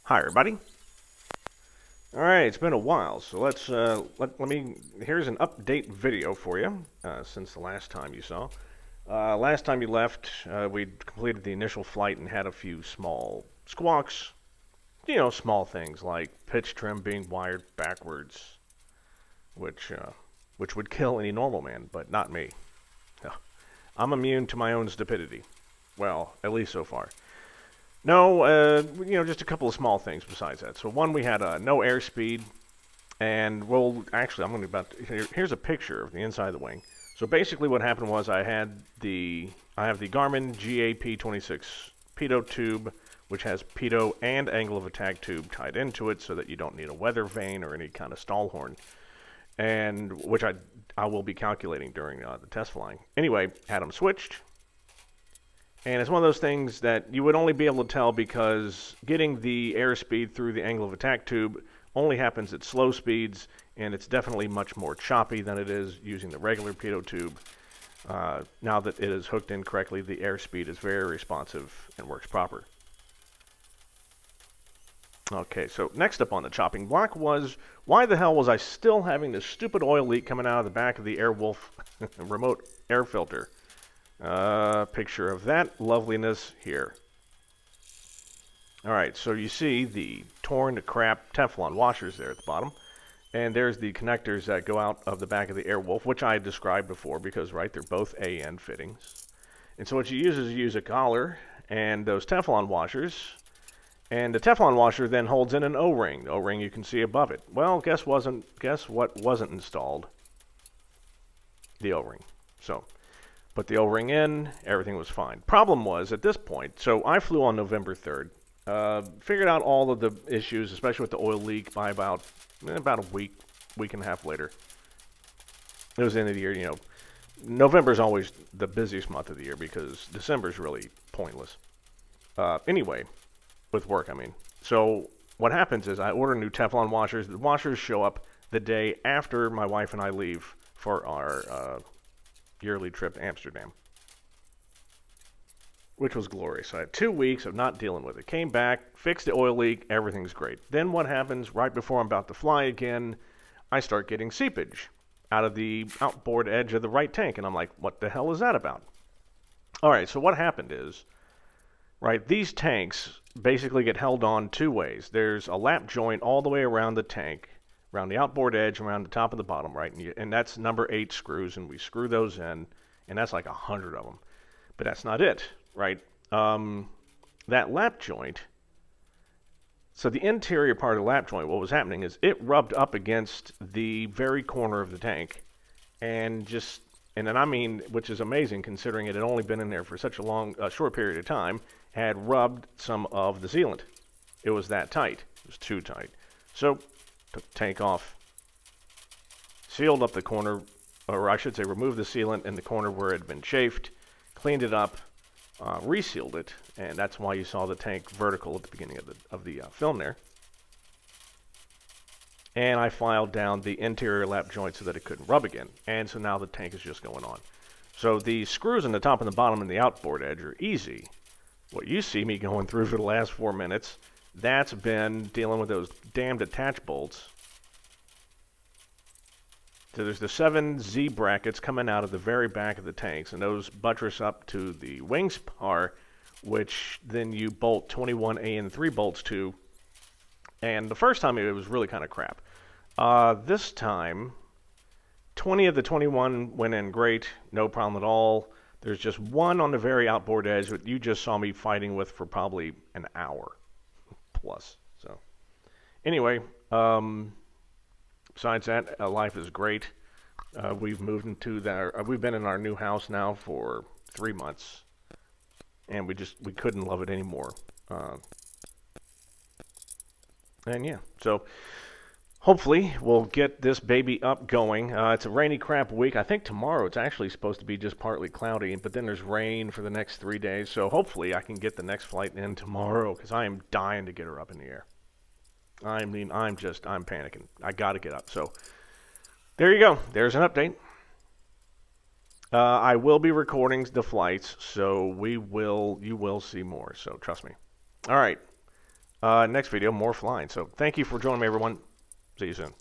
Hi, everybody. All right, it's been a while, so here's an update video for you since the last time you saw. Last time you left, we'd completed the initial flight and had a few small squawks. You know, small things like pitch trim being wired backwards, which uh, which would kill any normal man, but not me. I'm immune to my own stupidity. Well, at least so far. No, just a couple of small things besides that. So one, we had no airspeed, and well, actually, here's a picture of the inside of the wing. So basically, what happened was I have the Garmin GAP26 pitot tube, which has pitot and angle of attack tube tied into it, so that you don't need a weather vane or any kind of stall horn, and which I will be calculating during the test flying. Anyway, had them switched. And it's one of those things that you would only be able to tell because getting the airspeed through the angle of attack tube only happens at slow speeds, and it's definitely much more choppy than it is using the regular pitot tube. Now that it is hooked in correctly, the airspeed is very responsive and works proper. Okay, so next up on the chopping block was, why the hell was I still having this stupid oil leak coming out of the back of the Airwolf remote air filter? Picture of that loveliness here. Alright, so you see the torn to crap Teflon washers there at the bottom. And there's the connectors that go out of the back of the Airwolf, which I had described before because, right, they're both AN fittings. And so what you use a collar and those Teflon washers. And the Teflon washer then holds in an O-ring. The O-ring you can see above it. Well, guess what wasn't installed? The O-ring. So put the O-ring in, everything was fine. Problem was, at this point, so I flew on November 3rd, figured out all of the issues, especially with the oil leak, by about a week and a half later. It was the end of the year, you know. November's always the busiest month of the year because December's really pointless. Anyway, with work, I mean. So what happens is I order new Teflon washers. The washers show up the day after my wife and I leave for our yearly trip to Amsterdam, which was glorious. I had 2 weeks of not dealing with it. Came back, fixed the oil leak, everything's great. Then what happens right before I'm about to fly again, I start getting seepage out of the outboard edge of the right tank, and I'm like, what the hell is that about? All right, so what happened is, right, these tanks basically get held on two ways. There's a lap joint all the way around the tank, around the outboard edge, around the top of the bottom, right? And that's number 8 screws, and we screw those in, and that's like 100 of them. But that's not it, right? That lap joint, so the interior part of the lap joint, what was happening is it rubbed up against the very corner of the tank, and then I mean, which is amazing considering it had only been in there for such a short period of time, had rubbed some of the sealant. It was that tight. It was too tight. So took the tank off, sealed up the corner, or I should say removed the sealant in the corner where it had been chafed, cleaned it up, resealed it, and that's why you saw the tank vertical at the beginning of the film there. And I filed down the interior lap joint so that it couldn't rub again. And so now the tank is just going on. So the screws in the top and the bottom and the outboard edge are easy. What you see me going through for the last 4 minutes, that's been dealing with those damned attach bolts. So there's the 7 Z brackets coming out of the very back of the tanks, and those buttress up to the wing spar, which then you bolt 21 AN3 bolts to. And the first time it was really kind of crap. This time, 20 of the 21 went in great, no problem at all. There's just one on the very outboard edge that you just saw me fighting with for probably an hour plus. So anyway, besides that, life is great. We've moved we've been in our new house now for 3 months, and we couldn't love it anymore. And yeah, so hopefully we'll get this baby up going. It's a rainy crap week. I think tomorrow it's actually supposed to be just partly cloudy, but then there's rain for the next 3 days. So hopefully I can get the next flight in tomorrow because I am dying to get her up in the air. I mean, I'm panicking. I got to get up. So there you go. There's an update. I will be recording the flights, so you will see more. So trust me. All right. Next video, more flying. So thank you for joining me, everyone. See you soon.